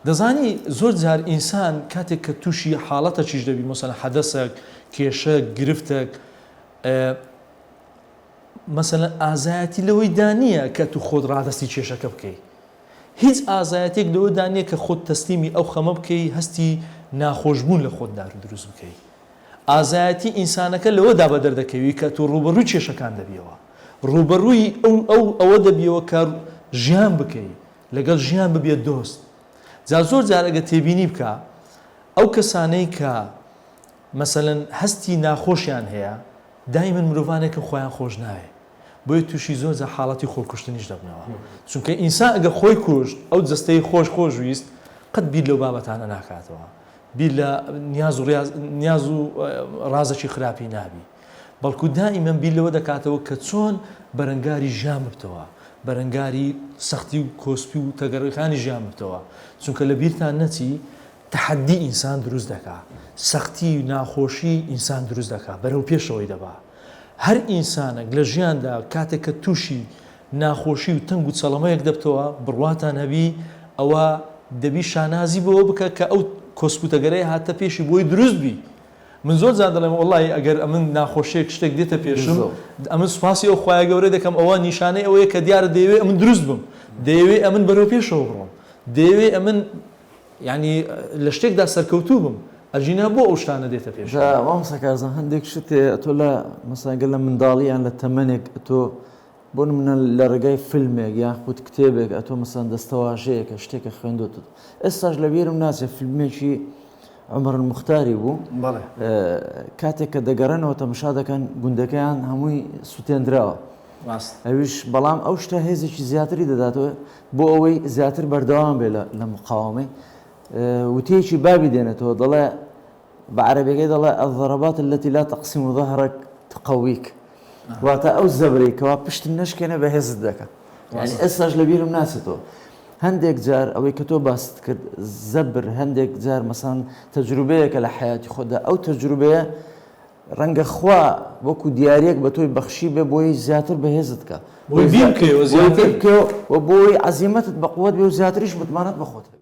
دەزانی زۆر جار ئینسان کاتێک کە تووشی حاڵەتە چیش دەبی مەسەلەن حەدەسێک کێشە گرفتێک مەسەلەن ئازایەتی لەوەی دانیە کە تو خۆت ڕادستی کێشەکە بکەیت هیچ ئازایەتێک لەوە دانیە کە خۆت تەسلیمی ئەو خەمە بکەی هەستی ناخۆشبوون لە خۆت دروست بکەیت ئازایەتی ئینسانەکە لەوەدا بە دەردەکەوی کە تۆ ڕوبەڕووی کێشەکان دەبیەوە ڕوبەڕووی ئەوە دەبیەوە کە ژیان بکەیت لەگەڵ ژیان ببێت دۆست جا زۆر جار ئەگە تێبینی بکە ئەو کەسانەی کە مەسەلەن هەستی ناخۆشیان هەیە دایمەن مرۆڤانێکە خۆیان خۆش ناوێ بۆیە تووشی زۆر جار حاڵەتی خۆکوشتنیش دەبنەوە چونکە ئینسان ئەگە خۆی کوشت ئەو جەستەی خۆشویست قەت بیر لەو بابەتانە ناکاتەوە بیر لە نیاز و ڕازێکی خراپی نابی بەڵکو دائیمەن بیر لەوە دەکاتەوە کە چۆن بەرەنگاری ژیان ببتەوە بەرەنگاری سەختی و کۆسپی و تەگەڕەکانی ژیان ببتەوە چونکە لە بیرتان نەچی تەحەدی ئینسان دروست دەکات سەختی و ناخۆشی ئینسان دروست دەکات بەرەو پێشەوەی دەبا هەر ئینسانێک لە ژیاندا کاتێک کە تووشی ناخۆشی و تەنگ و چەڵەمەیەک دەبتەوە بڕواتان هەبی ئەوە دەبی شانازی بەوە بکە کە ئەو کۆسپوتەگەرەی هاتە پێشی بۆی دروست بی من زۆر جار دەڵێم وەڵڵی ئەگەر ئەمن ناخۆشیەک شتێک دێتە پێشم ئەمن سوپاسی ئەو خوای گەورە دەکەم ئەوە نیشانەی ئەوەیە کە دیارە دەیەوێ ئەمن دروست بم دەیەوێ ئەمن بەرەو پێشەوە بڕۆم دەیەوێ ئەمن ینی لە شتێکدا سەرکەوتوو بم ئەژینە بۆ ئەو شتانە دێتە پێش مامۆستاکارزان هەندێک شتێ تۆ لە مەسەڵەن لە منداڵیان لە تەمەنێک تۆ بۆ نمونە لە ڕێگای فیلمێک یان خودت کتێبێک ئەتۆ مەسەڵەن دەستەواژەیەکە شتێکە خوێندوتت ئێستاش لەبیرم ناچێت فیلمێکی عومەر الموختاری بوو کاتێک کە دەگەڕێنەوە تەماشا دەکەن گوندەکەیان هەمووی سوتێنراوە ئەویش بەڵام ئەو شتە هێزێکی زیاتری دەداتەوە بۆ ئەوەی زیاتر بەردەوام بێ لە مقاومەی وتەیەکی بابی دێنێتەوە دەڵێ بە عەرەبیەکەی دەڵێ الضربات التي لا تقسم ظهرك تقويك واتە ئەو زەبرەی کەوا پشتت نەشکێنێ بەهێزت دەکات یعنی ئێستاش لەبیرم ناچێتەوە هەندێک جار ئەوەی کە تۆ باست کرد زەبر هەندێک جار مەسەڵەن تەجروبەیەکە لە حیاتی خۆدا ئەو تەجروبەیە ڕەنگە خوا وەکو دیارەک بە تۆی بەخشی بێ بۆی زیاتر بەهێزت کە بۆی بیر بکەیەوە زیاتر و بۆی عەزیمەتت بە قووەت بێ و زیاتریش متمانەت بە خۆت